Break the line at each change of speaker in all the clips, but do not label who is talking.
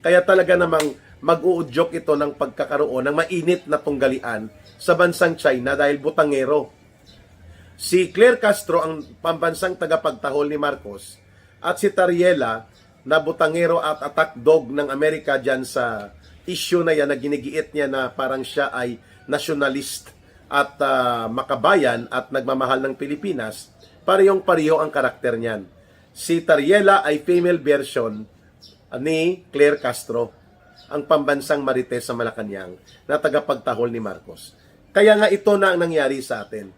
Kaya talaga namang mag-uudyok ito ng pagkakaroon ng mainit na tunggalian sa bansang China dahil butangero. Si Claire Castro ang pambansang tagapagtahol ni Marcos at si Tariela na butangero at attack dog ng Amerika dyan sa issue na yan na ginigiit niya na parang siya ay nationalist at makabayan at nagmamahal ng Pilipinas. Parehong-pareho ang karakter niyan. Si Tariela ay female version ni Claire Castro, ang pambansang marites sa Malacanang na tagapagtahol ni Marcos. Kaya nga ito na ang nangyari sa atin.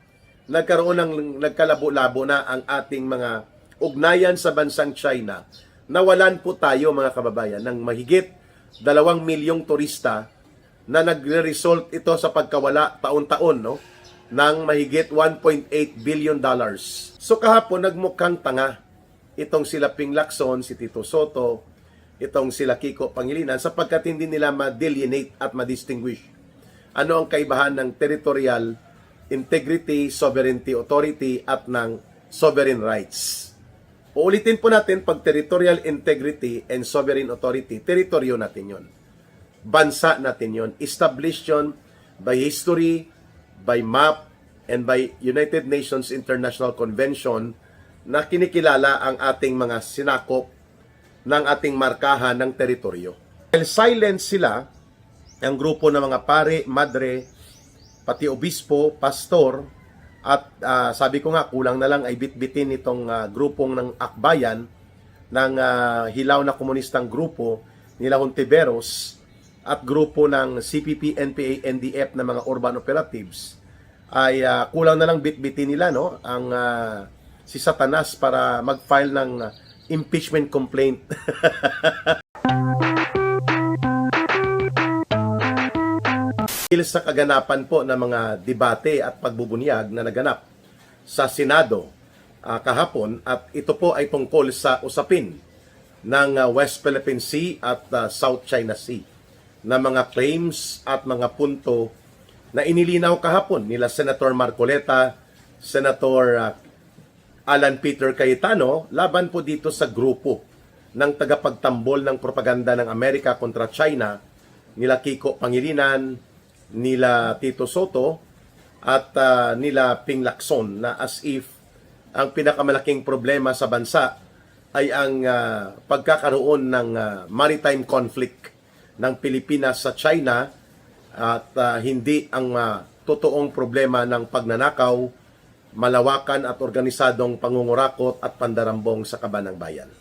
Nagkalabo-labo na ang ating mga ugnayan sa bansang China. Nawalan po tayo mga kababayan ng mahigit 2 milyong turista na nagre-result ito sa pagkawala taon-taon ng mahigit $1.8 billion. So kahapon nagmukhang tanga itong sila Ping Lacson, si Tito Soto, itong sila Kiko Pangilinan sapagkat hindi nila ma-delineate at ma-distinguish ano ang kaibahan ng territorial integrity, sovereignty, authority at ng sovereign rights. Uulitin po natin, pag territorial integrity and sovereign authority, teritoryo natin yon. Bansa natin yon. Established yon by history, by map, and by United Nations International Convention na kinikilala ang ating mga sinakop ng ating markahan ng teritoryo. Dahil silent sila, ang grupo ng mga pare, madre, pati obispo, pastor, at sabi ko nga, kulang na lang ay bitbitin itong grupong ng akbayan ng hilaw na komunistang grupo nila Hontiveros at grupo ng CPP, NPA, NDF na mga urban operatives ay kulang na lang bitbitin nila ang si Satanas para mag-file ng impeachment complaint. Sa kaganapan po ng mga debate at pagbubunyag na naganap sa Senado kahapon, at ito po ay tungkol sa usapin ng West Philippine Sea at South China Sea na mga claims at mga punto na inilinaw kahapon nila Senator Marcoleta, Senator Alan Peter Cayetano laban po dito sa grupo ng tagapagtambol ng propaganda ng Amerika kontra China, nila Kiko Pangilinan, nila Tito Soto at nila Ping Lacson, na as if ang pinakamalaking problema sa bansa ay ang pagkakaroon ng maritime conflict ng Pilipinas sa China at hindi ang totoong problema ng pagnanakaw, malawakan at organisadong pangungurakot at pandarambong sa kaban ng bayan.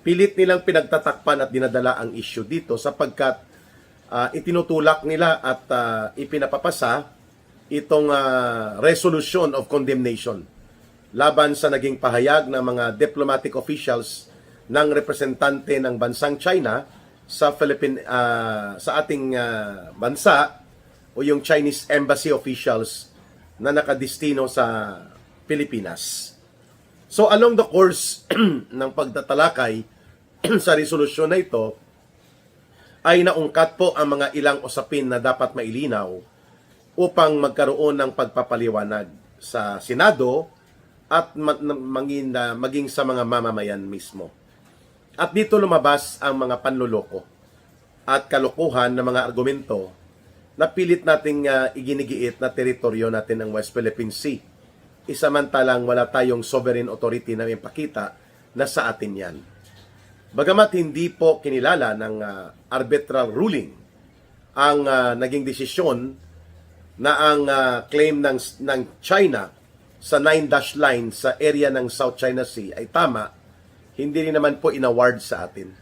Pilit nilang pinagtatakpan at dinadala ang issue dito sapagkat itinutulak nila at ipinapapasa itong resolution of condemnation laban sa naging pahayag ng mga diplomatic officials ng representante ng bansang China sa sa ating bansa o yung Chinese embassy officials na nakadistino sa Pilipinas. So along the course ng pagtatalakay sa resolusyon na ito, ay naungkat po ang mga ilang usapin na dapat mailinaw upang magkaroon ng pagpapaliwanag sa Senado at maging sa mga mamamayan mismo. At dito lumabas ang mga panluloko at kalokohan ng mga argumento na pilit nating iginigiit na teritoryo natin ng West Philippine Sea. Isamantalang wala tayong sovereign authority na ipakita na sa atin yan. Bagamat hindi po kinilala ng arbitral ruling ang naging desisyon na ang claim ng China sa 9-dash line sa area ng South China Sea ay tama, hindi rin naman po inaward sa atin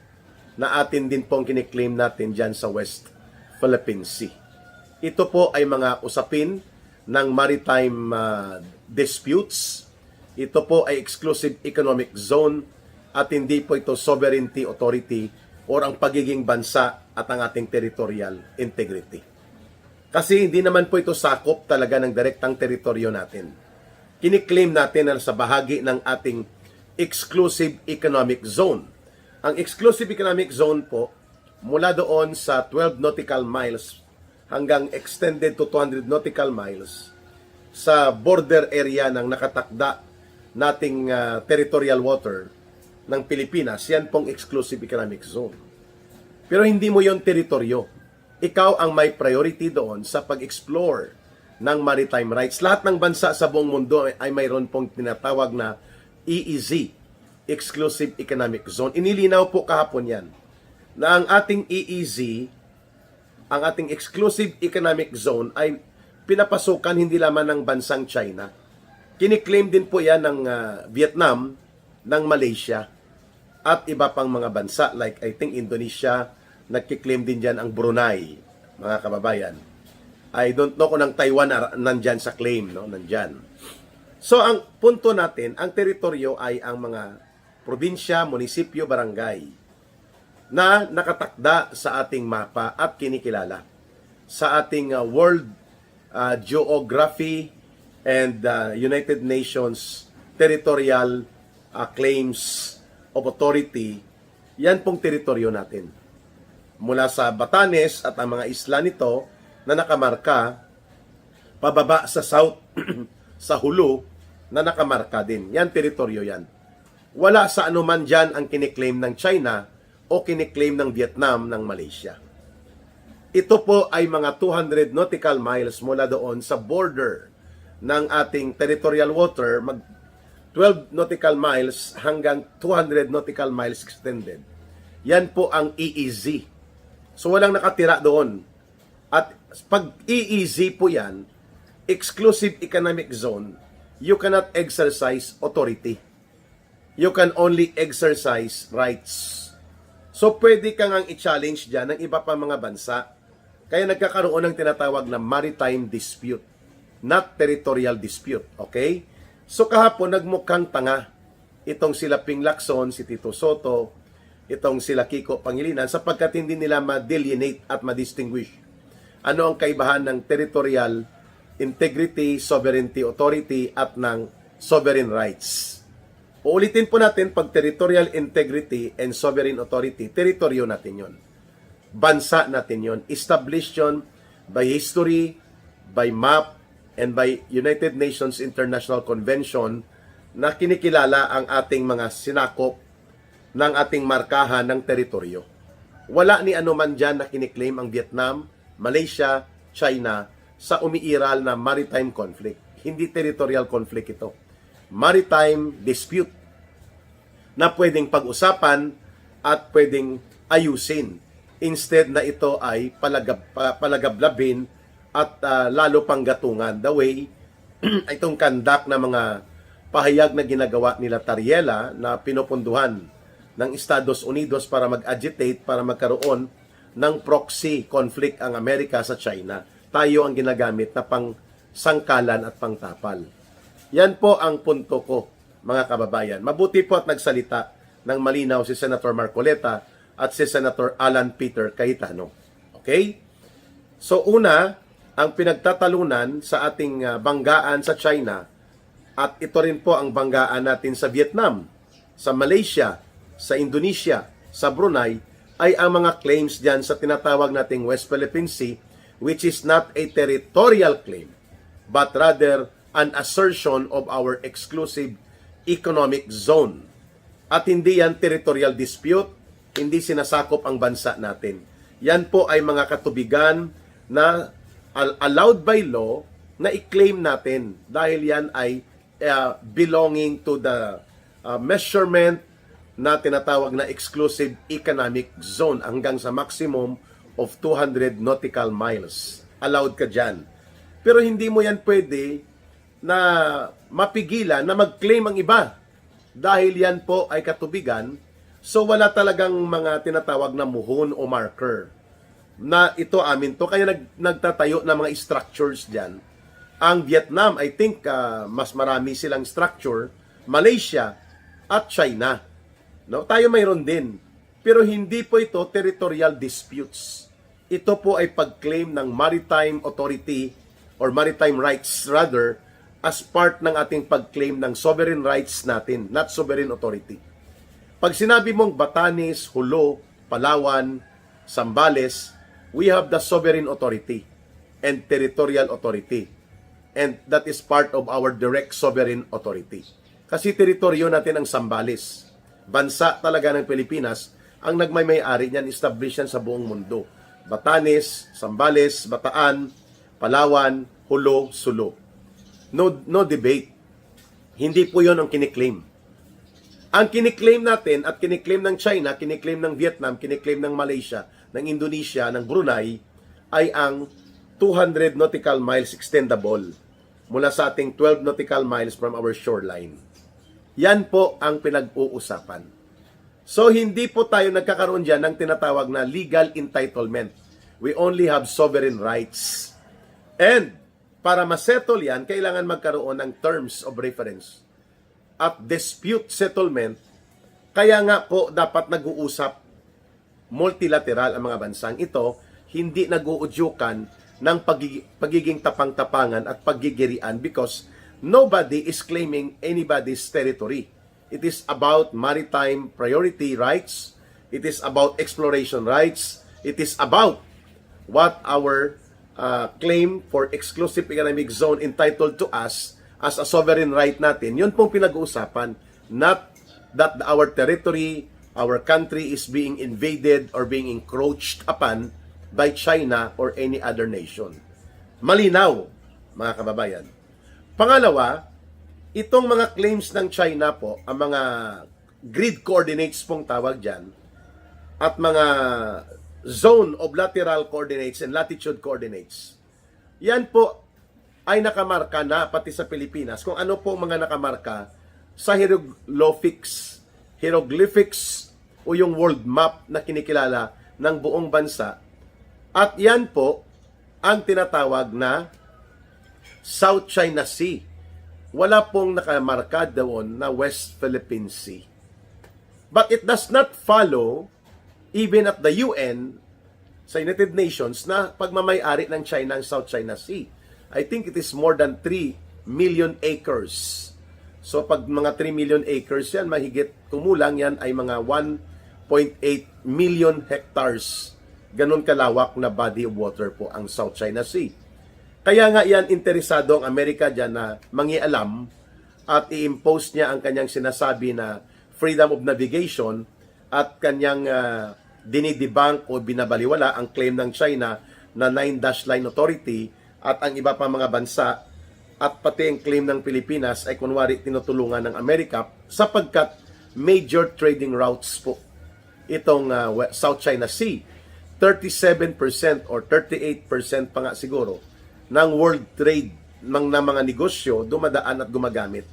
na atin din pong kiniklaim natin dyan sa West Philippine Sea. Ito po ay mga usapin ng maritime disputes. Ito po ay exclusive economic zone at hindi po ito sovereignty authority or ang pagiging bansa at ang ating territorial integrity. Kasi hindi naman po ito sakop talaga ng direktang teritoryo natin. Kiniklaim natin na sa bahagi ng ating exclusive economic zone. Ang exclusive economic zone po, mula doon sa 12 nautical miles hanggang extended to 200 nautical miles sa border area ng nakatakda nating territorial water ng Pilipinas, yan pong exclusive economic zone. Pero hindi mo yon teritoryo. Ikaw ang may priority doon sa pag-explore ng maritime rights. Lahat ng bansa sa buong mundo ay mayroon pong tinatawag na EEZ, Exclusive Economic Zone. Inilinaw po kahapon yan na ang ating EEZ, ang ating Exclusive Economic Zone ay pinapasukan hindi lamang ng bansang China. Kiniklaim din po yan ng Vietnam, ng Malaysia, at iba pang mga bansa like I think Indonesia, nagkiklaim din dyan ang Brunei, mga kababayan. I don't know kung ang Taiwan nandyan sa claim, no? Nandyan. So ang punto natin, ang teritoryo ay ang mga probinsya, munisipyo, barangay na nakatakda sa ating mapa at kinikilala sa ating World Geography and United Nations Territorial Claims of Authority. Yan pong teritoryo natin. Mula sa Batanes at ang mga isla nito na nakamarka, pababa sa south, sa Hulu, na nakamarka din. Yan, teritoryo yan. Wala sa anuman dyan ang kiniklaim ng China o kiniklaim ng Vietnam, ng Malaysia. Ito po ay mga 200 nautical miles mula doon sa border ng ating territorial water, 12 nautical miles hanggang 200 nautical miles extended. Yan po ang EEZ. So walang nakatira doon. At pag EEZ po yan, Exclusive Economic Zone, you cannot exercise authority. You can only exercise rights. So pwede kang ang i-challenge dyan ng iba pa mga bansa. Kaya nagkakaroon ng tinatawag na maritime dispute, not territorial dispute. Okay? So kahapon nagmukhang tanga itong sila Ping Lacson, si Tito Soto, itong sila Kiko Pangilinan sapagkat hindi nila ma-delineate at ma-distinguish ano ang kaibahan ng territorial integrity, sovereignty, authority at ng sovereign rights. Uulitin po natin, pag territorial integrity and sovereign authority, teritoryo natin yon. Bansa natin yon. Established yon by history, by map, and by United Nations International Convention na kinikilala ang ating mga sinakop ng ating markahan ng teritoryo. Wala ni anuman dyan na kiniklaim ang Vietnam, Malaysia, China sa umiiral na maritime conflict. Hindi territorial conflict ito. Maritime dispute na pwedeng pag-usapan at pwedeng ayusin. Instead na ito ay palagablabin at lalo pang gatungan. The way, itong kandak na mga pahayag na ginagawa nila Tariela na pinupunduhan ng Estados Unidos para mag-agitate, para magkaroon ng proxy conflict ang Amerika sa China. Tayo ang ginagamit na pang sangkalan at pangtapal. Yan po ang punto ko, mga kababayan. Mabuti po at nagsalita ng malinaw si Senator Marcoleta at si Senator Alan Peter Cayetano. Okay? So una, ang pinagtatalunan sa ating banggaan sa China at ito rin po ang banggaan natin sa Vietnam, sa Malaysia, sa Indonesia, sa Brunei, ay ang mga claims dyan sa tinatawag nating West Philippine Sea, which is not a territorial claim, but rather an assertion of our exclusive economic zone. At hindi yan territorial dispute, hindi sinasakop ang bansa natin. Yan po ay mga katubigan na allowed by law na i-claim natin dahil yan ay belonging to the measurement na tinatawag na exclusive economic zone hanggang sa maximum of 200 nautical miles. Allowed ka dyan. Pero hindi mo yan pwede na mapigilan na mag-claim ang iba dahil yan po ay katubigan. So wala talagang mga tinatawag na muhon o marker na ito amin to. Kaya nagtatayo ng mga structures dyan. Ang Vietnam, I think mas marami silang structure, Malaysia at China. No, tayo mayroon din. Pero hindi po ito territorial disputes. Ito po ay pag-claim ng maritime authority or maritime rights rather as part ng ating pag-claim ng sovereign rights natin, not sovereign authority. Pag sinabi mong Batanes, Jolo, Palawan, Zambales, we have the sovereign authority and territorial authority. And that is part of our direct sovereign authority. Kasi teritoryo natin ang Zambales. Bansa talaga ng Pilipinas ang nagmay-ari niyan, establish yan sa buong mundo. Batanes, Zambales, Bataan, Palawan, Hulo, Sulu. No debate. Hindi po yon ang kiniklaim. Ang kiniklaim natin at kiniklaim ng China, kiniklaim ng Vietnam, kiniklaim ng Malaysia, ng Indonesia, ng Brunei, ay ang 200 nautical miles extendable mula sa ating 12 nautical miles from our shoreline. Yan po ang pinag-uusapan. So, hindi po tayo nagkakaroon dyan ng tinatawag na legal entitlement. We only have sovereign rights. And, para masettle yan, kailangan magkaroon ng terms of reference at dispute settlement. Kaya nga po, dapat nag-uusap multilateral ang mga bansang ito, hindi nag-uudyukan ng pagiging tapang-tapangan at paggigirian because nobody is claiming anybody's territory. It is about maritime priority rights. It is about exploration rights. It is about what our claim for exclusive economic zone entitled to us as a sovereign right natin. Yun pong pinag-uusapan. Not that our territory, our country is being invaded or being encroached upon by China or any other nation. Malinaw, mga kababayan. Pangalawa, itong mga claims ng China po, ang mga grid coordinates pong tawag dyan, at mga zone of lateral coordinates and latitude coordinates, yan po ay nakamarka na pati sa Pilipinas. Kung ano po mga nakamarka sa hieroglyphics o yung world map na kinikilala ng buong bansa. At yan po ang tinatawag na South China Sea. Wala pong nakamarka doon na West Philippine Sea. But it does not follow, even at the UN, sa United Nations, na pagmamay-ari ng China ang South China Sea. I think it is more than 3 million acres. So pag mga 3 million acres yan, mahigit kumulang yan ay mga 1.8 million hectares. Ganon kalawak na body of water po ang South China Sea. Kaya nga yan, interesado ang Amerika dyan na mangialam at i-impose niya ang kanyang sinasabi na freedom of navigation at kanyang dinidebunk o binabaliwala ang claim ng China na 9-dash line authority at ang iba pa mga bansa at pati ang claim ng Pilipinas ay kunwari tinutulungan ng Amerika sapagkat major trading routes po itong South China Sea. 37% or 38% pa nga siguro ng world trade ng mga negosyo dumadaan at gumagamit.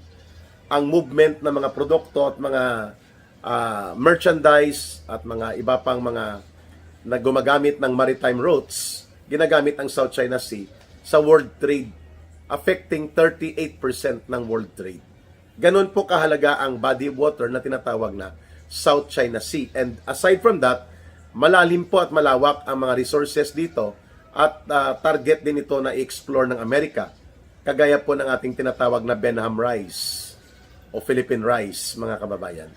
Ang movement ng mga produkto at mga merchandise at mga iba pang mga na gumagamit ng maritime routes, ginagamit ang South China Sea sa world trade, affecting 38% ng world trade. Ganon po kahalaga ang body of water na tinatawag na South China Sea. And aside from that, malalim po at malawak ang mga resources dito at target din ito na i-explore ng Amerika. Kagaya po ng ating tinatawag na Benham Rice o Philippine Rice, mga kababayan.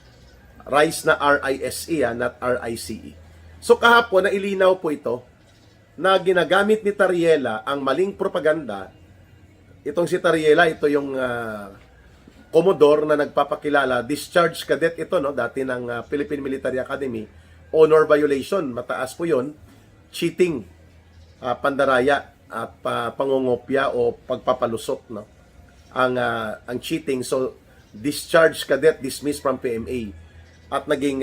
Rice na R-I-S-E, not R-I-C-E. So kahapon, nailinaw po ito na ginagamit ni Tariela ang maling propaganda. Itong si Tariela, ito yung Commodore na nagpapakilala, discharge cadet ito, no, dati ng Philippine Military Academy. Honor violation, mataas po yun. Cheating, pandaraya at pangungopya o pagpapalusot, no, ang cheating. So discharge cadet, dismissed from PMA at naging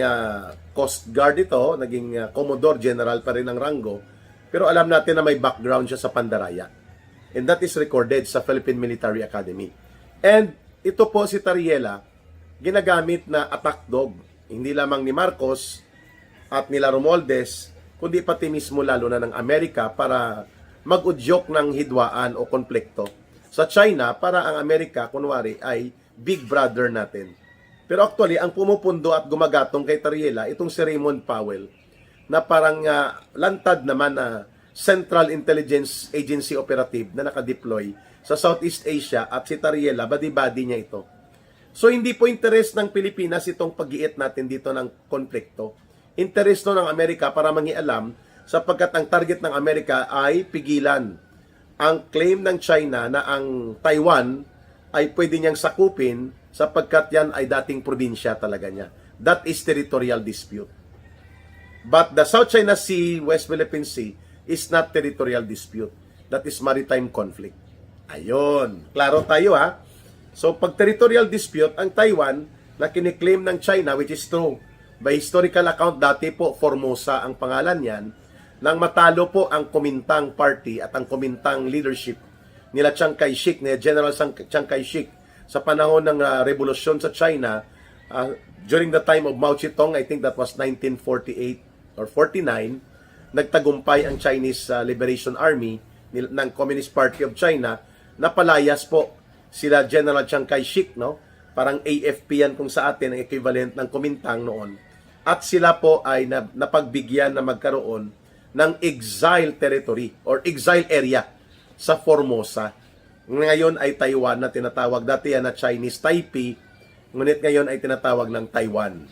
Coast Guard ito, naging Commodore General pa rin ang ranggo, pero alam natin na may background siya sa pandaraya, and that is recorded sa Philippine Military Academy. And ito po si Tariela ginagamit na attack dog, hindi lamang ni Marcos at nila Romualdez, kundi pati mismo lalo na ng Amerika para mag-udyok ng hidwaan o konflikto sa China para ang Amerika, kunwari, ay big brother natin. Pero actually, ang pumupundo at gumagatong kay Tariela, itong si Raymond Powell, na parang lantad naman na Central Intelligence Agency operative na nakadeploy sa Southeast Asia at si Tariela, badi-badi niya ito. So hindi po interes ng Pilipinas itong pag-iit natin dito ng konflikto. Interes no ng Amerika para mangialam sapagkat ang target ng Amerika ay pigilan ang claim ng China na ang Taiwan ay pwede niyang sakupin sapagkat yan ay dating probinsya talaga niya. That is territorial dispute. But the South China Sea, West Philippine Sea is not territorial dispute. That is maritime conflict. Ayun. Klaro tayo ha. So pag territorial dispute, ang Taiwan na kiniklaim ng China, which is true, by historical account, dati po Formosa ang pangalan niyan, nang matalo po ang Kuomintang Party at ang Kuomintang leadership nila Chiang Kai-shek, ni General Chiang Kai-shek, sa panahon ng revolusyon sa China, during the time of Mao Zedong, I think that was 1948 or 49, nagtagumpay ang Chinese Liberation Army ng Communist Party of China, napalayas po sila General Chiang Kai-shek, no? Parang AFP yan kung sa atin, ang equivalent ng Kuomintang noon. At sila po ay napagbigyan na magkaroon ng exile territory or exile area sa Formosa. Ngayon ay Taiwan na tinatawag. Dati yan na Chinese Taipei, ngunit ngayon ay tinatawag ng Taiwan.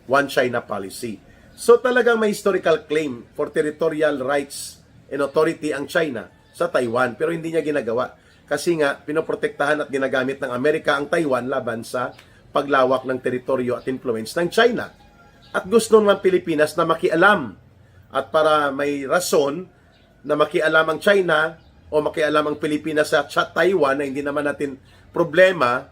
One China policy. So talagang may historical claim for territorial rights and authority ang China sa Taiwan, pero hindi niya ginagawa. Kasi nga, pinoprotektahan at ginagamit ng Amerika ang Taiwan laban sa paglawak ng teritoryo at influence ng China. At gusto ng Pilipinas na makialam. At para may rason na makialam ang China o makialam ang Pilipinas sa Taiwan na hindi naman natin problema,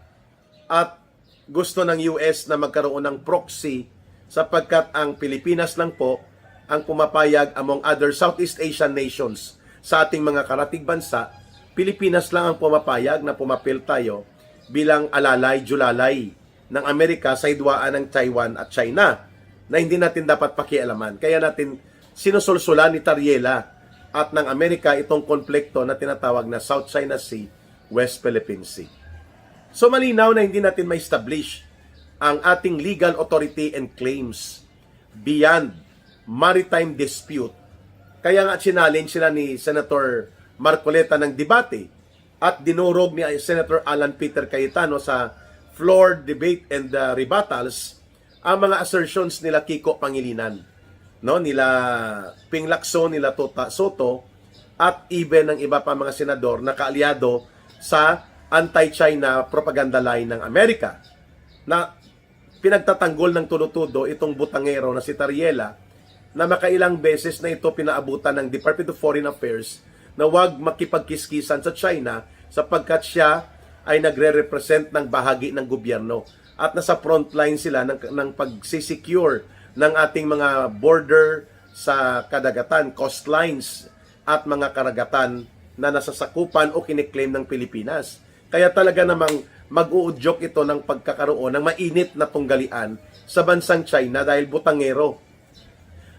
at gusto ng US na magkaroon ng proxy sapagkat ang Pilipinas lang po ang pumapayag among other Southeast Asian nations sa ating mga karatig bansa. Pilipinas lang ang pumapayag na pumapil tayo bilang alalay, julalay ng Amerika sa hidwaan ng Taiwan at China na hindi natin dapat pakialaman. Kaya natin sinusulsulan ni Tariela at ng Amerika itong konflikto na tinatawag na South China Sea, West Philippine Sea. So malinaw na hindi natin ma-establish ang ating legal authority and claims beyond maritime dispute. Kaya nga challenge sila ni Senator Marcoleta ng debate at dinurog ni Senator Alan Peter Cayetano sa floor debate and rebuttals ang mga assertions nila Kiko Pangilinan, no, nila Ping Lacson, nila Tota Soto, at even ng iba pa mga senador na kaalyado sa anti-China propaganda line ng Amerika, na pinagtatanggol ng tulo-tudo itong butangero na si Tariela, na makailang beses na ito pinaabutan ng Department of Foreign Affairs na huwag makipagkiskisan sa China sapagkat siya ay nagre-represent ng bahagi ng gobyerno at nasa frontline sila ng pagsisecure ng ating mga border sa kadagatan, coastlines at mga karagatan na nasasakupan o kiniklaim ng Pilipinas. Kaya talaga namang mag-uudyok ito ng pagkakaroon ng mainit na tunggalian sa bansang China dahil butangero.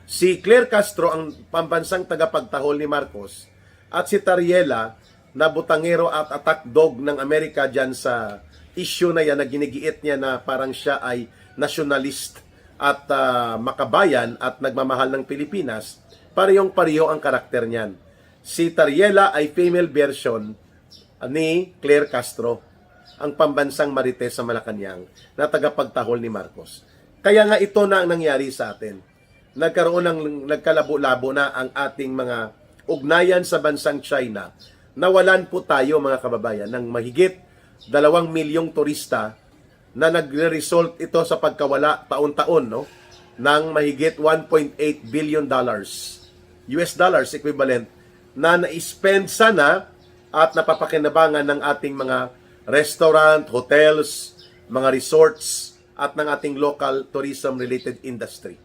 Si Claire Castro ang pambansang tagapagtahol ni Marcos at si Tariela na butangero at attack dog ng Amerika dyan sa issue na yan na ginigiit niya na parang siya ay nationalist at makabayan at nagmamahal ng Pilipinas, parehong-pareho ang karakter niyan. Si Tariela ay female version ni Claire Castro, ang pambansang marites sa Malacanang na tagapagtahol ni Marcos. Kaya nga ito na ang nangyari sa atin. Nagkalabo-labo na ang ating mga ugnayan sa bansang China. Nawalan po tayo mga kababayan ng mahigit 2 milyong turista na nagre-result ito sa pagkawala taon-taon, no, ng mahigit 1.8 billion dollars, US dollars equivalent, na na-spend sana at napapakinabangan ng ating mga restaurant, hotels, mga resorts at ng ating local tourism-related industry.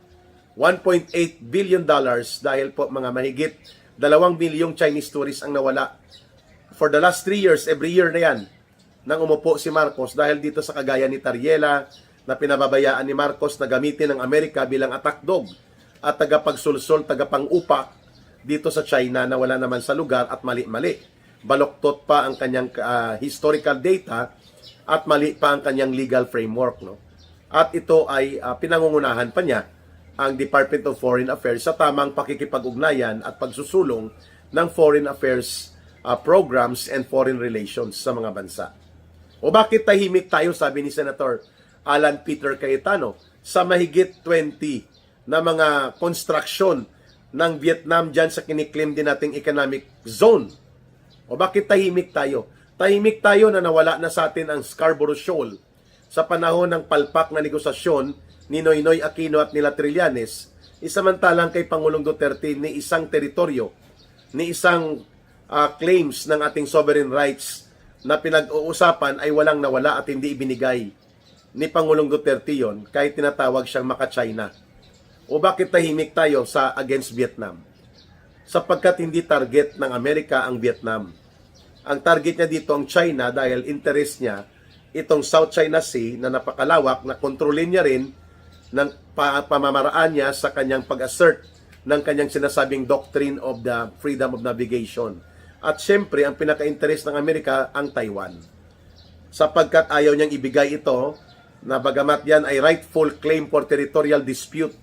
1.8 billion dollars dahil po mga mahigit 2 milyong Chinese tourists ang nawala for the last 3 years, every year na yan, nang umupo si Marcos dahil dito sa kagaya ni Tariela na pinababayaan ni Marcos na gamitin ng Amerika bilang attack dog at tagapagsulsol, tagapangupak dito sa China na wala naman sa lugar at mali-mali. Baloktot pa ang kanyang historical data at mali pa ang kanyang legal framework, no? At ito ay pinangungunahan pa niya ang Department of Foreign Affairs sa tamang pakikipag-ugnayan at pagsusulong ng foreign affairs programs and foreign relations sa mga bansa. O bakit tahimik tayo, sabi ni Senator Alan Peter Cayetano, sa mahigit 20 na mga construction ng Vietnam dyan sa kiniklaim din nating economic zone? O bakit tahimik tayo? Tahimik tayo na nawala na sa atin ang Scarborough Shoal sa panahon ng palpak na negosasyon ni Noynoy Aquino at nila Trillanes Isamantalang kay Pangulong Duterte ni isang teritoryo, ni isang claims ng ating sovereign rights na pinag-uusapan ay walang nawala at hindi ibinigay ni Pangulong Duterte yon kahit tinatawag siyang maka-China. O bakit tahimik tayo sa against Vietnam? Sapagkat hindi target ng Amerika ang Vietnam. Ang target niya dito ang China dahil interest niya itong South China Sea na napakalawak na kontrolin niya rin ng pamamaraan niya sa kanyang pag-assert ng kanyang sinasabing doctrine of the freedom of navigation. At syempre, ang pinaka-interest ng Amerika ang Taiwan. Sapagkat ayaw niyang ibigay ito na bagamat yan ay rightful claim for territorial dispute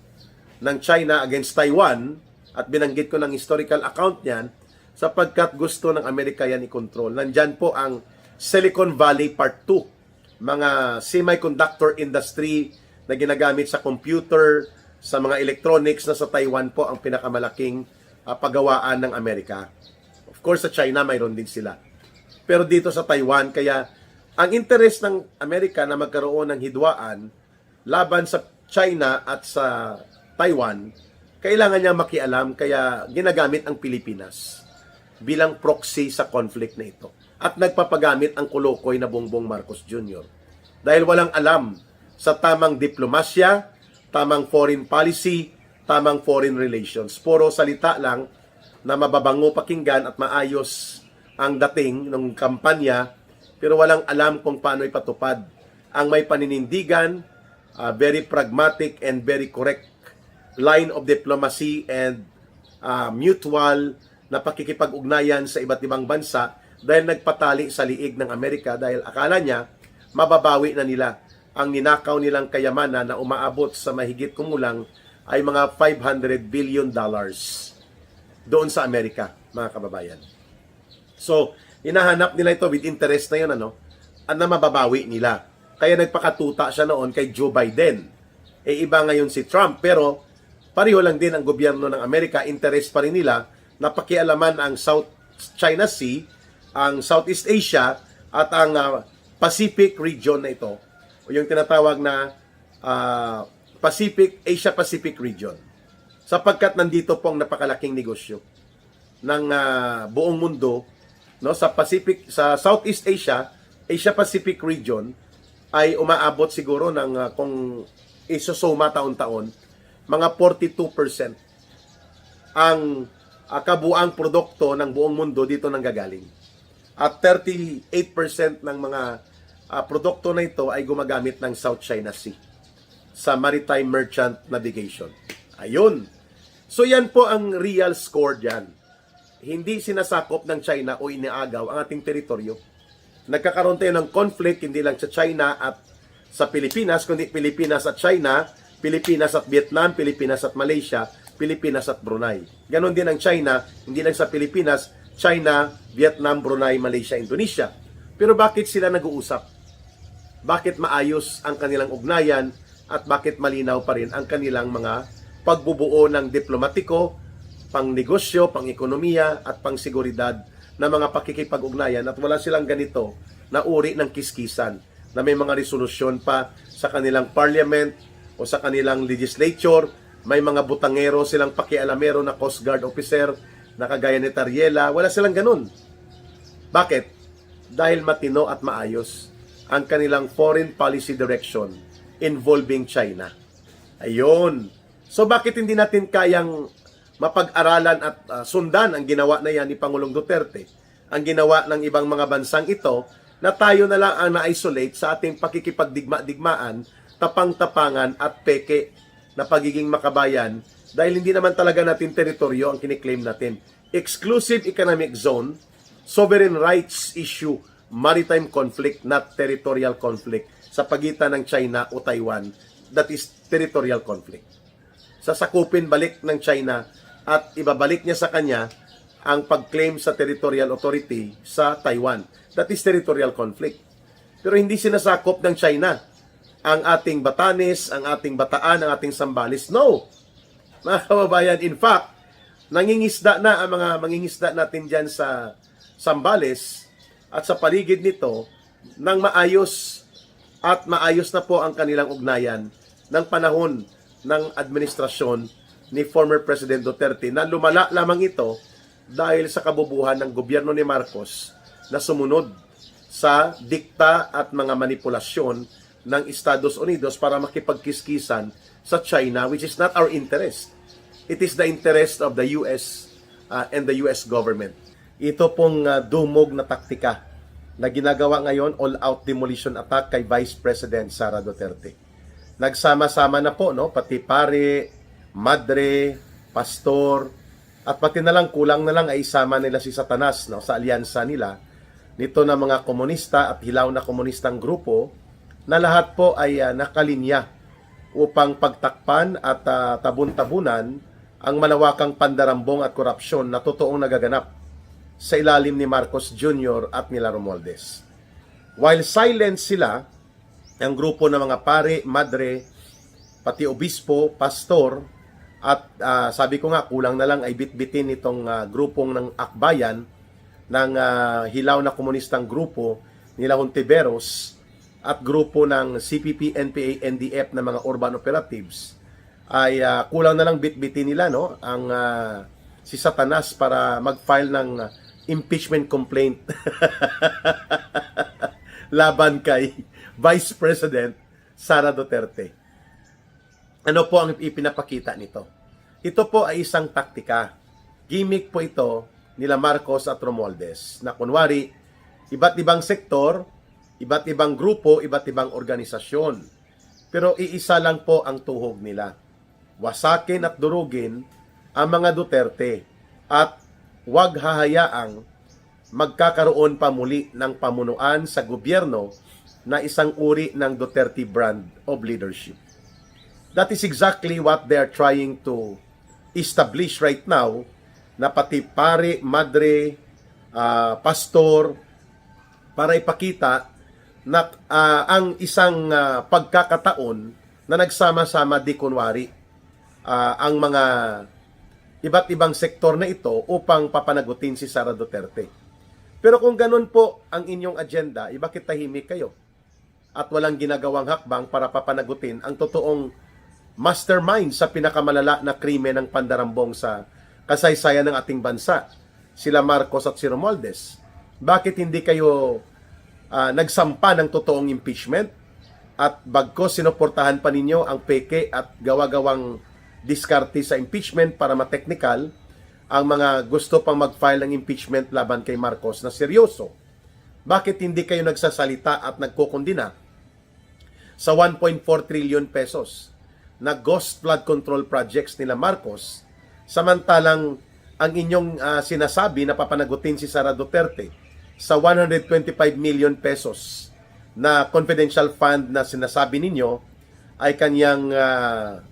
ng China against Taiwan, at binanggit ko ng historical account niyan, sapagkat gusto ng Amerika yan i-control. Nandyan po ang Silicon Valley Part 2, mga semiconductor industry na ginagamit sa computer, sa mga electronics na sa Taiwan po ang pinakamalaking paggawaan ng Amerika. Of course, sa China mayroon din sila. Pero dito sa Taiwan, kaya ang interest ng Amerika na magkaroon ng hidwaan laban sa China at sa Taiwan, kailangan niya makialam, kaya ginagamit ang Pilipinas bilang proxy sa conflict na ito. At nagpapagamit ang kulukoy na Bongbong Marcos Jr. Dahil walang alam sa tamang diplomasya, tamang foreign policy, tamang foreign relations. Puro salita lang na mababango pakinggan at maayos ang dating ng kampanya, pero walang alam kung paano ipatupad. Ang may paninindigan, very pragmatic and very correct line of diplomacy and mutual na pakikipag-ugnayan sa iba't ibang bansa dahil nagpatali sa liig ng Amerika dahil akala niya mababawi na nila ang ninakaw nilang kayamanan na umaabot sa mahigit kumulang ay mga $500 billion doon sa Amerika, mga kababayan. So, hinahanap nila ito with interest na yun, na mababawi nila. Kaya nagpakatuta siya noon kay Joe Biden. Iba ngayon si Trump, pero pareho lang din ang gobyerno ng Amerika, interest pa rin nila na pakialaman ang South China Sea, ang Southeast Asia, at ang Pacific region na ito, o yung tinatawag na Asia-Pacific region. Sapagkat nandito po ang napakalaking negosyo ng buong mundo, sa Southeast Asia, Asia-Pacific region, ay umaabot siguro ng kung isusuma taon-taon, mga 42% ang kabuang produkto ng buong mundo dito nanggagaling. At 38% ng mga produkto na ito ay gumagamit ng South China Sea sa maritime merchant navigation. Ayun. So yan po ang real score dyan. Hindi sinasakop ng China o iniagaw ang ating teritoryo. Nagkakaroon tayo ng conflict hindi lang sa China at sa Pilipinas, kundi Pilipinas at China, Pilipinas at Vietnam, Pilipinas at Malaysia, Pilipinas at Brunei. Ganon din ang China, hindi lang sa Pilipinas, China, Vietnam, Brunei, Malaysia, Indonesia. Pero bakit sila nag-uusap? Bakit maayos ang kanilang ugnayan at bakit malinaw pa rin ang kanilang mga pagbubuo ng diplomatiko, pang-negosyo, pang-ekonomiya at pang-seguridad na mga pakikipag-ugnayan at wala silang ganito na uri ng kiskisan na may mga resolusyon pa sa kanilang parliament o sa kanilang legislature, may mga butangero silang pakialamero na Coast Guard officer na kagaya ni Tariela, wala silang ganun. Bakit? Dahil matino at maayos ang kanilang foreign policy direction involving China. Ayun. So bakit hindi natin kayang mapag-aralan at sundan ang ginawa na yan ni Pangulong Duterte, ang ginawa ng ibang mga bansang ito, na tayo na lang ang na-isolate sa ating pakikipagdigma-digmaan, tapang-tapangan at peke na pagiging makabayan dahil hindi naman talaga natin teritoryo ang kiniklaim natin. Exclusive economic zone, sovereign rights issue, maritime conflict, not territorial conflict sa pagitan ng China o Taiwan, that is territorial conflict. Sasakupin balik ng China at ibabalik niya sa kanya ang pag-claim sa territorial authority sa Taiwan. That is territorial conflict. Pero hindi sinasakop ng China ang ating Batanes, ang ating Bataan, ang ating Zambales. No! Mga kababayan, in fact, nangingisda na ang mga mangingisda natin dyan sa Zambales at sa paligid nito ng maayos at maayos na po ang kanilang ugnayan ng panahon ng administrasyon ni former President Duterte na lumala lamang ito dahil sa kabubuhan ng gobyerno ni Marcos na sumunod sa dikta at mga manipulasyon ng Estados Unidos para makipagkiskisan sa China, which is not our interest. It is the interest of the US and the US government. Ito pong dumog na taktika na ginagawa ngayon, all-out demolition attack kay Vice President Sara Duterte. Nagsama-sama na po, no? Pati pare, madre, pastor, at pati na lang, kulang na lang ay isama nila si Satanas, no? Sa alyansa nila, nito na mga komunista at hilaw na komunistang grupo, na lahat po ay nakalinya upang pagtakpan at tabun-tabunan ang malawakang pandarambong at korupsyon na totoong nagaganap sa ilalim ni Marcos Jr. at nila Romualdez. While silent sila, ang grupo ng mga pare, madre, pati obispo, pastor, at sabi ko nga, kulang na lang ay bitbitin itong grupong ng akbayan ng hilaw na komunistang grupo nila Hontiveros at grupo ng CPP, NPA, NDF na mga urban operatives ay kulang na lang bitbitin nila, no, ang si Satanas para mag-file ng impeachment complaint laban kay Vice President Sara Duterte. Ano po ang ipinapakita nito? Ito po ay isang taktika. Gimmick po ito nila Marcos at Romualdez na kunwari, iba't ibang sektor, iba't ibang grupo, iba't ibang organisasyon. Pero iisa lang po ang tuhog nila. Wasakin at durugin ang mga Duterte at huwag hahayaang magkakaroon pa muli ng pamunuan sa gobyerno na isang uri ng Duterte brand of leadership. That is exactly what they are trying to establish right now, na pati pare, madre, pastor, para ipakita na ang isang pagkakataon na nagsama-sama di kunwari ang mga iba't ibang sektor na ito upang papanagutin si Sara Duterte. Pero kung ganun po ang inyong agenda, bakit tahimik kayo? At walang ginagawang hakbang para papanagutin ang totoong mastermind sa pinakamalala na krimen ng pandarambong sa kasaysayan ng ating bansa, sila Marcos at si Romualdez. Bakit hindi kayo nagsampa ng totoong impeachment at bagkos sinuportahan pa ninyo ang peke at gawa-gawang diskarte sa impeachment para ma-technical ang mga gusto pang mag-file ng impeachment laban kay Marcos na seryoso? Bakit hindi kayo nagsasalita at nagkukundina sa 1.4 trillion pesos na ghost flood control projects nila Marcos, samantalang ang inyong sinasabi na papanagutin si Sara Duterte sa 125 million pesos na confidential fund na sinasabi ninyo ay kanyang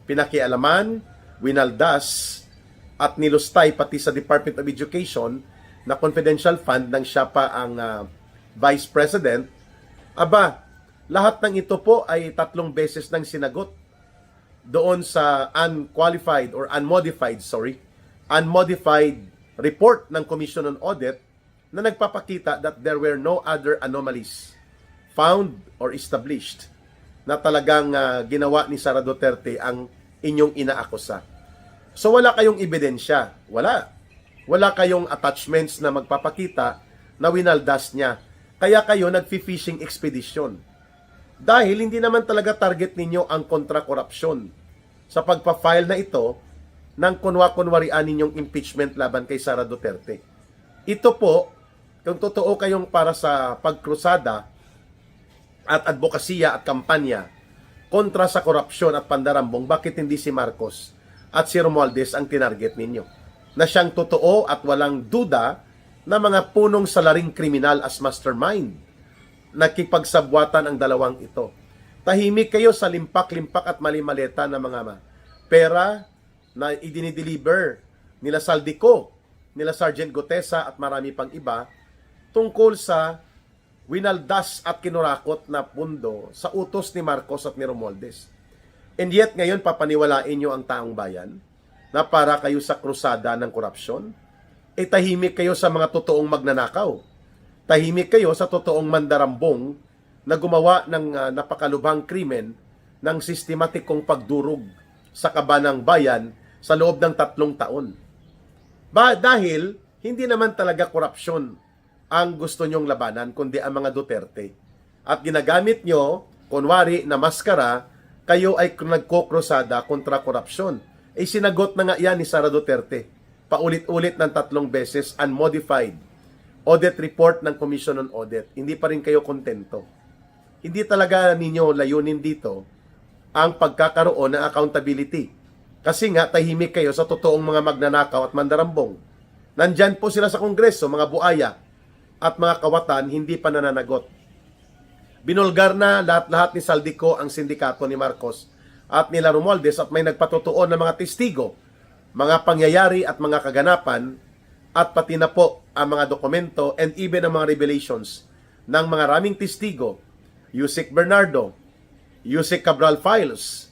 pinakialaman, winaldas, at nilustay pati sa Department of Education na confidential fund nang siya pa ang Vice President. Aba, lahat ng ito po ay 3 beses nang sinagot doon sa unmodified report ng Commission on Audit na nagpapakita that there were no other anomalies found or established na talagang ginawa ni Sara Duterte ang inyong inaakusa. So wala kayong ebidensya. Wala kayong attachments na magpapakita na winaldas niya. Kaya kayo nag-fishing expedition. Dahil hindi naman talaga target ninyo ang kontra-korupsyon sa pagpa-file na ito ng kunwa-kunwarian ninyong impeachment laban kay Sara Duterte. Ito po, kung totoo kayong para sa pagkrusada at advokasya at kampanya kontra sa korupsyon at pandarambong, bakit hindi si Marcos at si Romualdez ang tinarget ninyo? Na siyang totoo at walang duda na mga punong salaring kriminal as mastermind. Nakipagsabwatan ang dalawang ito. Tahimik kayo sa limpak-limpak at mali-maleta na mga pera na idinideliver nila Saldico, nila Sergeant Gotesa at marami pang iba tungkol sa winaldas at kinurakot na pundo sa utos ni Marcos at ni Romualdez. And yet, ngayon, papaniwalain nyo ang taong bayan na para kayo sa krusada ng korupsyon? Tahimik kayo sa mga totoong magnanakaw. Tahimik kayo sa totoong mandarambong na gumawa ng napakalubhang krimen ng sistematikong pagdurog sa kabanang bayan sa loob ng 3 taon. Dahil hindi naman talaga korupsyon ang gusto nyong labanan, kundi ang mga Duterte. At ginagamit nyo, kunwari na maskara, kayo ay nagkokrusada kontra korupsyon. Sinagot na nga yan ni Sara Duterte. Paulit-ulit ng 3 beses, unmodified audit report ng Commission on Audit. Hindi pa rin kayo kontento. Hindi talaga ninyo layunin dito ang pagkakaroon ng accountability. Kasi nga, tahimik kayo sa totoong mga magnanakaw at mandarambong. Nandyan po sila sa Kongreso, mga buaya at mga kawatan, hindi pa nananagot. Binulgar na lahat-lahat ni Saldico ang sindikato ni Marcos at nila Romualdez at may nagpatutuon ng mga testigo, mga pangyayari at mga kaganapan at pati na po ang mga dokumento and even ang mga revelations ng mga raming testigo, Yusek Bernardo, Yusek Cabral Files,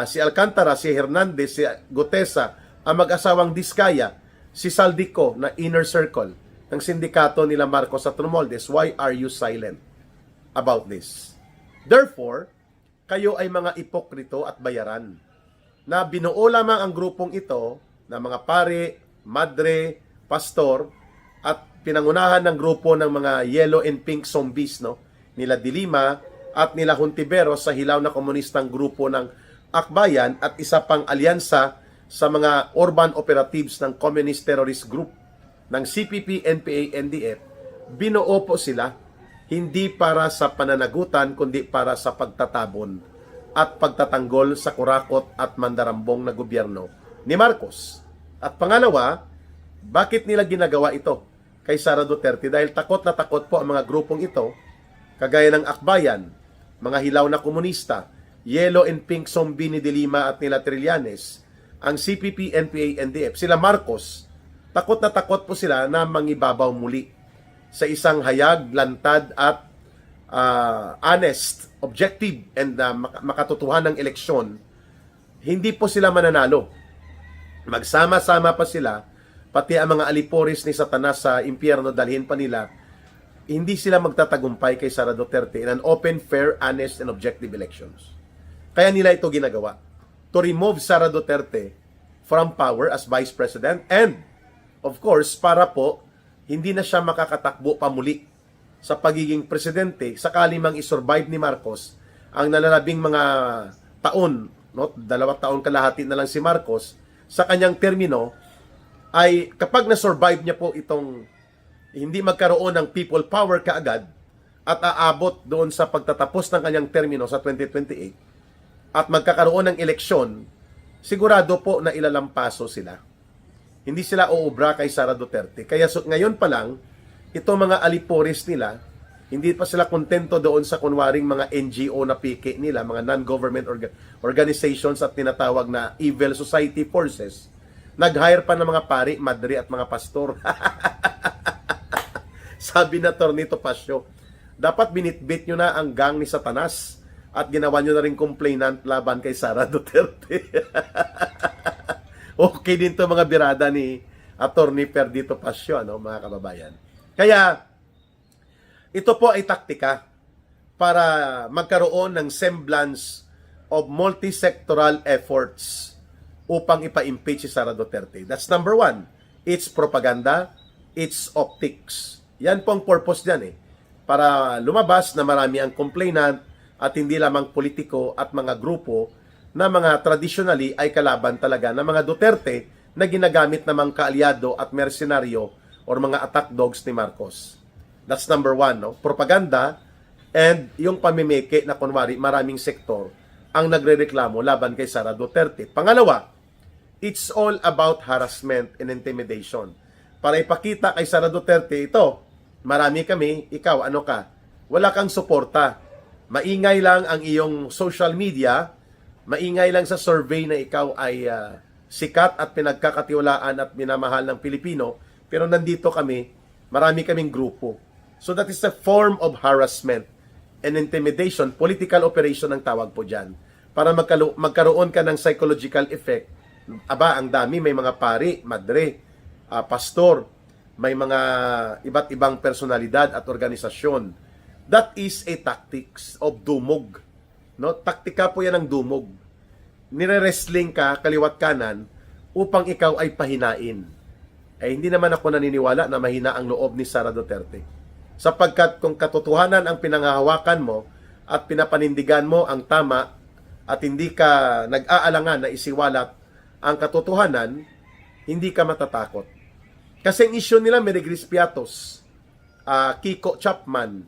si Alcantara, si Hernandez, si Gutesa, ang mag-asawang Diskaya, si Saldico na inner circle ng sindikato nila Marcos at Romualdez. Why are you silent about this? Therefore, kayo ay mga ipokrito at bayaran na binuo lamang ang grupong ito na mga pare, madre, pastor at pinangunahan ng grupo ng mga yellow and pink zombies, no? Nila Dilima at nila Hontiveros sa hilaw na komunistang grupo ng Akbayan at isa pang alyansa sa mga urban operatives ng Communist Terrorist Group ng CPP, NPA, NDF. Binuo po sila hindi para sa pananagutan kundi para sa pagtatabon at pagtatanggol sa kurakot at mandarambong na gobyerno ni Marcos. At pangalawa, bakit nila ginagawa ito kay Sara Duterte? Dahil takot na takot po ang mga grupong ito, kagaya ng Akbayan, mga hilaw na komunista, yellow and pink zombie ni Dilima at nila Trillanes, ang CPP, NPA, NDF, sila Marcos, takot na takot po sila na mangibabaw muli sa isang hayag, lantad at honest, objective and makatotohanang eleksyon. Hindi po sila mananalo. Magsama-sama pa sila, pati ang mga aliporis ni Satanas sa impyerno, dalhin pa nila, hindi sila magtatagumpay kay Sara Duterte in an open, fair, honest, and objective elections. Kaya nila ito ginagawa. To remove Sara Duterte from power as Vice President and, of course, para po, hindi na siya makakatakbo pa muli sa pagiging presidente sakali mang isurvive ni Marcos ang nalalabing mga taon, no? 2 taon kalahati na lang si Marcos sa kanyang termino, ay kapag na-survive niya po itong hindi magkaroon ng people power kaagad at aabot doon sa pagtatapos ng kanyang termino sa 2028 at magkakaroon ng eleksyon, sigurado po na ilalampaso sila. Hindi sila uubra kay Sara Duterte. Kaya ngayon pa lang, itong mga aliporis nila, hindi pa sila kontento doon sa kunwaring mga NGO na piki nila, mga non-government organizations at tinatawag na evil society forces. Nag-hire pa ng mga pari, madre at mga pastor. Sabi na Tornito Pasio, dapat binitbit nyo na ang gang ni Satanas at ginawa nyo na rin complainant laban kay Sara Duterte. Okay din to mga birada ni Attorney Perdito Pasio, ano, mga kababayan. Kaya, ito po ay taktika para magkaroon ng semblance of multi-sectoral efforts upang ipa-impeach si Sara Duterte. That's number 1. It's propaganda, it's optics. Yan po ang purpose dyan para lumabas na marami ang complainant at hindi lamang politiko at mga grupo na mga traditionally ay kalaban talaga ng mga Duterte na ginagamit namang kaalyado at mercenaryo or mga attack dogs ni Marcos. That's number 1, no? Propaganda and yung pamimeke na kunwari maraming sektor ang nagrereklamo laban kay Sara Duterte. Pangalawa, it's all about harassment and intimidation. Para ipakita kay Sara Duterte, ito, marami kami, ikaw, ano ka? Wala kang suporta. Maingay lang ang iyong social media, maingay lang sa survey na ikaw ay sikat at pinagkakatiwalaan at minamahal ng Pilipino, pero nandito kami, marami kaming grupo. So that is a form of harassment and intimidation, political operation ang tawag po dyan. Para magkaroon ka ng psychological effect. Aba, ang dami, may mga pari, madre, pastor, may mga iba't ibang personalidad at organisasyon. That is a tactics of dumog. No? Taktika po yan ng dumog. Nire-wrestling ka, kaliwat kanan, upang ikaw ay pahinain. Hindi naman ako naniniwala na mahina ang loob ni Sara Duterte. Sapagkat kung katotohanan ang pinanghahawakan mo at pinapanindigan mo ang tama at hindi ka nag-aalangan na isiwalat ang katotohanan, hindi ka matatakot. Kasi ang issue nila, Mary Grace Piatos, Kiko Chapman,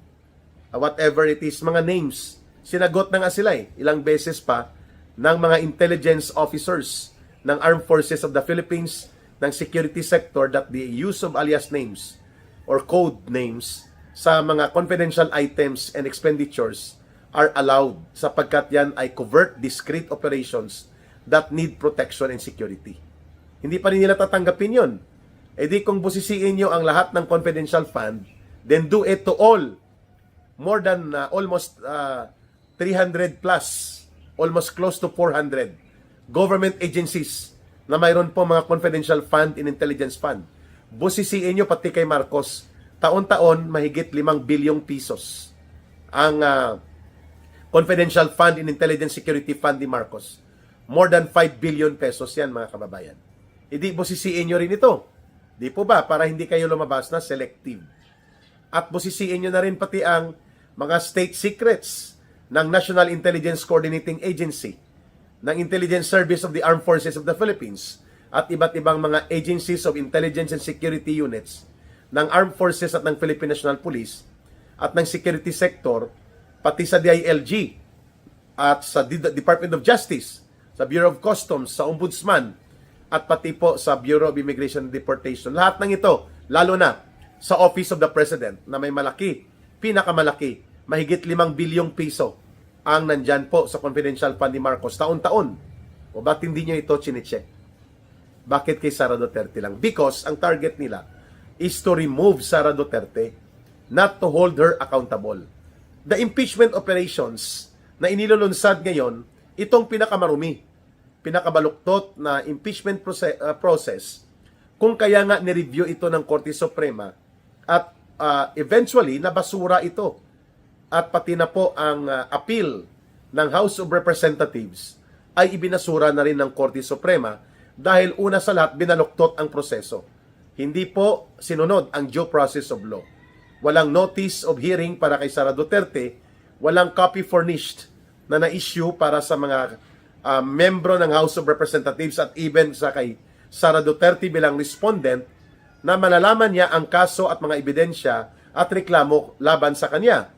whatever it is, mga names, sinagot na nga sila ilang beses pa ng mga intelligence officers ng Armed Forces of the Philippines, ng security sector, that the use of alias names or code names sa mga confidential items and expenditures are allowed sapagkat yan ay covert, discreet operations that need protection and security. Hindi pa rin nila tatanggapin yun. Di kung busisiin nyo ang lahat ng confidential fund, then do it to all. More than almost 300 plus, almost close to 400 government agencies na mayroon po mga confidential fund and intelligence fund. Busisiin nyo pati kay Marcos, taon-taon mahigit 5 bilyong pesos ang confidential fund and intelligence security fund ni Marcos. More than 5 billion pesos yan, mga kababayan. Hindi busisiin nyo rin ito. Di po ba? Para hindi kayo lumabas na selective. At busisiin nyo na rin pati ang mga state secrets ng National Intelligence Coordinating Agency, ng Intelligence Service of the Armed Forces of the Philippines, at iba't ibang mga agencies of intelligence and security units ng Armed Forces at ng Philippine National Police at ng security sector, pati sa DILG at sa Department of Justice, sa Bureau of Customs, sa Ombudsman, at pati po sa Bureau of Immigration and Deportation. Lahat ng ito, lalo na sa Office of the President, na may malaki, pinakamalaki, mahigit 5 bilyong piso ang nandyan po sa confidential fund ni Marcos taon-taon. O ba't hindi nyo ito chinecheck? Bakit kay Sara Duterte lang? Because ang target nila is to remove Sara Duterte, not to hold her accountable. The impeachment operations na inilulunsad ngayon, itong pinakamarumi, pinakabaluktot na impeachment process, kung kaya nga nireview ito ng Korte Suprema at eventually nabasura ito. At pati na po ang appeal ng House of Representatives ay ibinasura na rin ng Korte Suprema dahil una sa lahat binaluktot ang proseso. Hindi po sinunod ang due process of law. Walang notice of hearing para kay Sara Duterte, walang copy furnished na na-issue para sa mga membro ng House of Representatives at even sa kay Sara Duterte bilang respondent na malalaman niya ang kaso at mga ebidensya at reklamo laban sa kanya.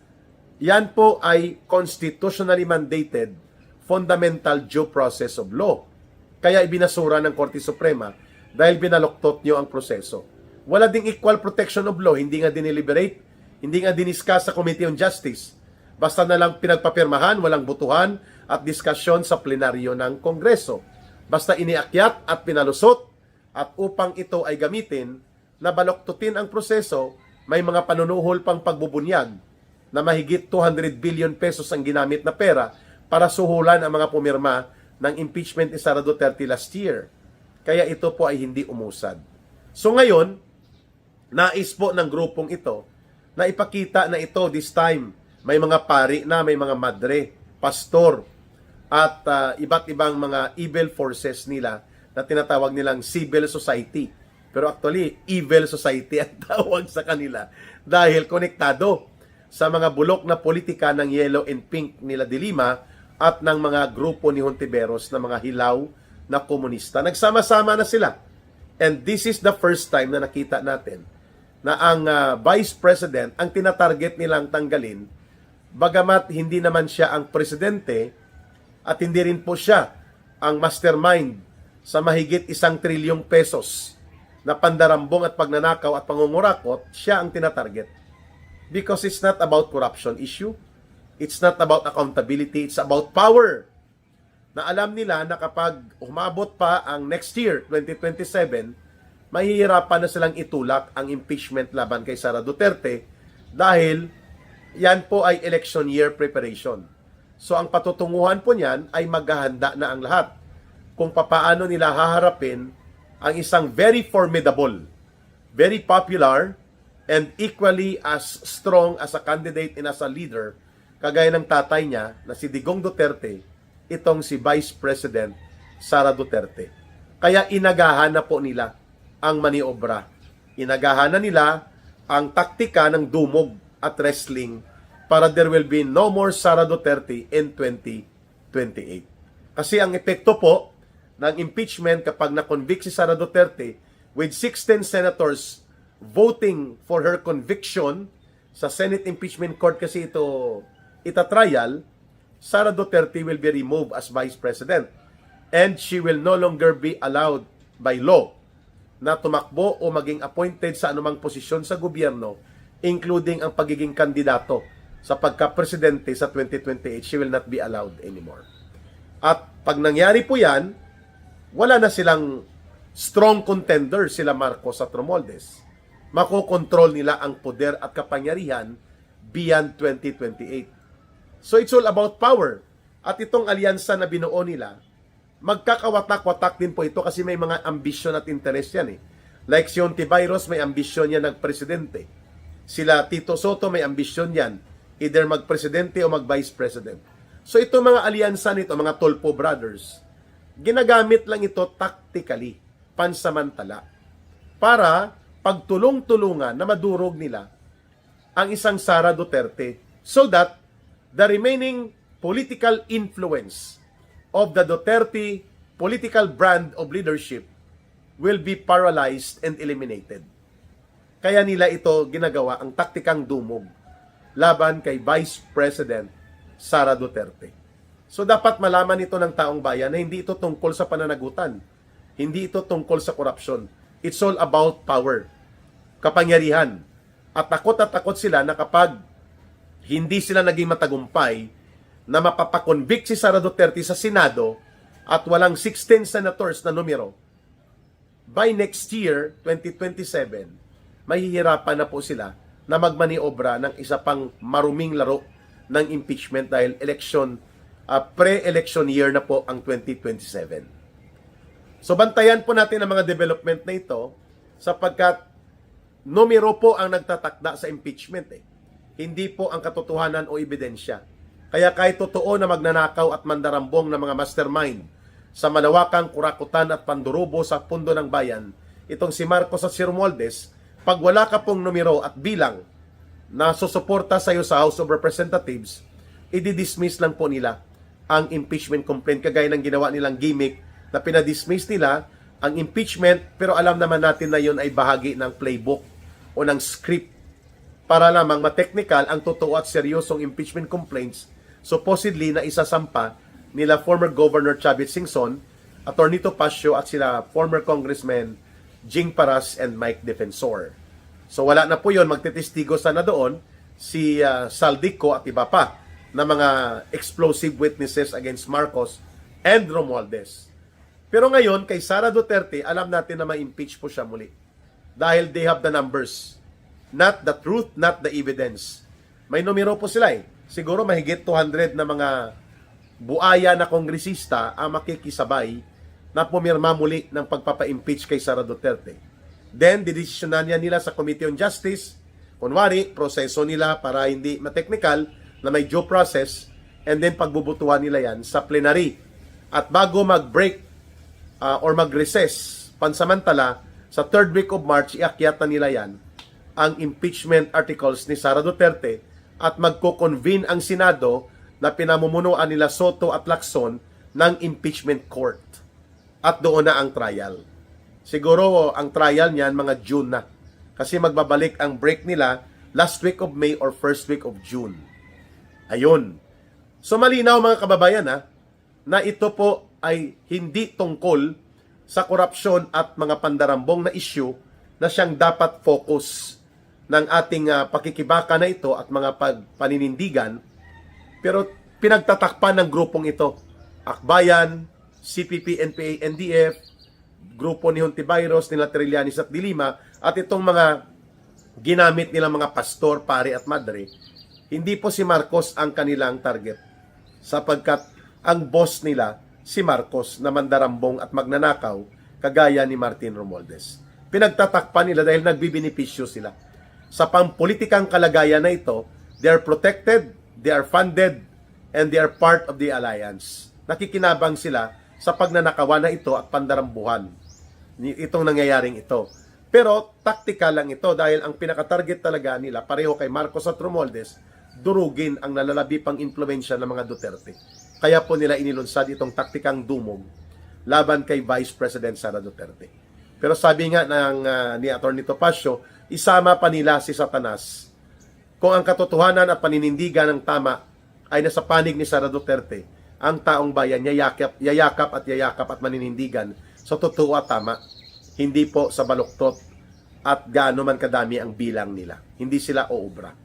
Yan po ay constitutionally mandated fundamental due process of law. Kaya ibinasura ng Korte Suprema dahil binaluktot nyo ang proseso. Wala ding equal protection of law, hindi nga dineliberate, hindi nga diniscuss sa Committee on Justice. Basta na lang pinagpapirmahan, walang butuhan at diskusyon sa plenaryo ng Kongreso. Basta iniakyat at pinalusot at upang ito ay gamitin, nabaluktutin ang proseso, may mga panunuhol pang pagbubunyag na mahigit 200 billion pesos ang ginamit na pera para suhulan ang mga pumirma ng impeachment ni Sara Duterte last year. Kaya ito po ay hindi umusad. So ngayon, nais po ng grupong ito na ipakita na ito this time may mga pari na, may mga madre, pastor, at iba't ibang mga evil forces nila na tinatawag nilang civil society. Pero actually, evil society ang tawag sa kanila dahil konektado sa mga bulok na politika ng yellow and pink nila de Lima at ng mga grupo ni Hontiveros na mga hilaw na komunista. Nagsama-sama na sila. And this is the first time na nakita natin na ang Vice President ang tinatarget nilang tanggalin, bagamat hindi naman siya ang presidente at hindi rin po siya ang mastermind sa mahigit 1 trilyong pesos na pandarambong at pagnanakaw at pangungurakot, siya ang tinatarget. Because it's not about corruption issue. It's not about accountability. It's about power. Na alam nila na kapag umabot pa ang next year, 2027, mahihirapan na silang itulak ang impeachment laban kay Sara Duterte dahil yan po ay election year preparation. So ang patutunguhan po niyan ay maghahanda na ang lahat kung papaano nila haharapin ang isang very formidable, very popular, and equally as strong as a candidate and as a leader, kagaya ng tatay niya na si Digong Duterte, itong si Vice President Sara Duterte. Kaya inagahan na po nila ang maniobra. Inagahan na nila ang taktika ng dumog at wrestling para there will be no more Sara Duterte in 2028. Kasi ang epekto po ng impeachment kapag na-convict si Sara Duterte with 16 senators voting for her conviction sa Senate Impeachment Court kasi ito itatrial, Sara Duterte will be removed as Vice President and she will no longer be allowed by law na tumakbo o maging appointed sa anumang posisyon sa gobyerno, including ang pagiging kandidato sa pagka-presidente sa 2028. She will not be allowed anymore. At pag nangyari po yan, wala na silang strong contender sila Marcos at Romualdez. Makokontrol nila ang poder at kapangyarihan beyond 2028. So it's all about power. At itong alyansa na binuo nila, magkakawatak-watak din po ito kasi may mga ambisyon at interes yan eh. Like si Ontiveros, may ambisyon yan nagpresidente. Sila Tito Soto, may ambisyon yan. Either magpresidente o mag-vice president. So itong mga alyansa nito, mga Tolpo Brothers, ginagamit lang ito tactically, pansamantala, para pagtulong-tulungan na madurog nila ang isang Sara Duterte so that the remaining political influence of the Duterte political brand of leadership will be paralyzed and eliminated. Kaya nila ito ginagawa ang taktikang dumog laban kay Vice President Sara Duterte. So dapat malaman ito ng taong bayan na hindi ito tungkol sa pananagutan. Hindi ito tungkol sa korupsyon. It's all about power, kapangyarihan. At takot sila na kapag hindi sila naging matagumpay na mapapakonvict si Sara Duterte sa Senado at walang 16 senators na numero, by next year, 2027, mahihirapan na po sila na magmaniobra ng isa pang maruming laro ng impeachment dahil pre-election year na po ang 2027. So bantayan po natin ang mga development na ito sapagkat numero po ang nagtatakda sa impeachment eh. Hindi po ang katotohanan o ebidensya. Kaya kahit totoo na magnanakaw at mandarambong ng mga mastermind sa malawakang kurakutan at pandurubo sa pundo ng bayan, itong si Marcos at si Romualdez, pag wala ka pong numero at bilang na susuporta sa iyo sa House of Representatives, i-dismiss lang po nila ang impeachment complaint kagaya ng ginawa nilang gimmick na pinadismiss nila ang impeachment pero alam naman natin na yun ay bahagi ng playbook o ng script para lamang ma-technical ang totoo at seryosong impeachment complaints supposedly na isasampa nila former Governor Chavit Singson, Atty. Topacio at sila former Congressman Jing Paras and Mike Defensor. So wala na po yun, magtitestigo sana doon si Saldico at iba pa na mga explosive witnesses against Marcos and Romualdez. Pero ngayon, kay Sara Duterte, alam natin na ma-impeach po siya muli. Dahil they have the numbers. Not the truth, not the evidence. May numero po sila eh. Siguro mahigit 200 na mga buaya na kongresista ang makikisabay na pumirma muli ng pagpapa-impeach kay Sara Duterte. Then, didesisyonan nila sa Committee on Justice. Kunwari, proseso nila para hindi ma-technical na may due process and then pagbubutuhan nila yan sa plenary. At bago mag-break or mag-recess, pansamantala, sa 3rd week of March, iakyat na nila yan ang impeachment articles ni Sara Duterte at magko-convene ang Senado na pinamumunuan nila Soto at Lacson ng impeachment court. At doon na ang trial. Siguro ang trial niyan mga June na. Kasi magbabalik ang break nila last week of May or first week of June. Ayun. So malinaw mga kababayan na ito po ay hindi tungkol sa korupsyon at mga pandarambong na issue na siyang dapat focus ng ating pakikibaka na ito at mga paninindigan. Pero pinagtatakpan ng grupong ito. Akbayan, CPP, NPA, NDF, grupo ni Hontiveros, nila Trillanes at Dilima, at itong mga ginamit nilang mga pastor, pare at madre, hindi po si Marcos ang kanilang target. Sapagkat ang boss nila, si Marcos, na mandarambong at magnanakaw, kagaya ni Martin Romualdez. Pinagtatakpan nila dahil nagbibinipisyo sila. Sa pampolitikang kalagayan na ito, they are protected, they are funded, and they are part of the alliance. Nakikinabang sila sa pagnanakawan na ito at pandarambuhan. Itong nangyayaring ito. Pero tactical lang ito dahil ang pinaka-target talaga nila, pareho kay Marcos at Romualdez, durugin ang nalalabi pang impluensya ng mga Duterte. Kaya po nila inilunsad itong taktikang dumog laban kay Vice President Sara Duterte. Pero sabi nga ni Atty. Topacio, isama pa nila si Satanas. Kung ang katotohanan at paninindigan ng tama ay nasa panig ni Sara Duterte, ang taong bayan yayakap at maninindigan sa totoo at tama, hindi po sa baluktot at gaano man kadami ang bilang nila. Hindi sila uubra.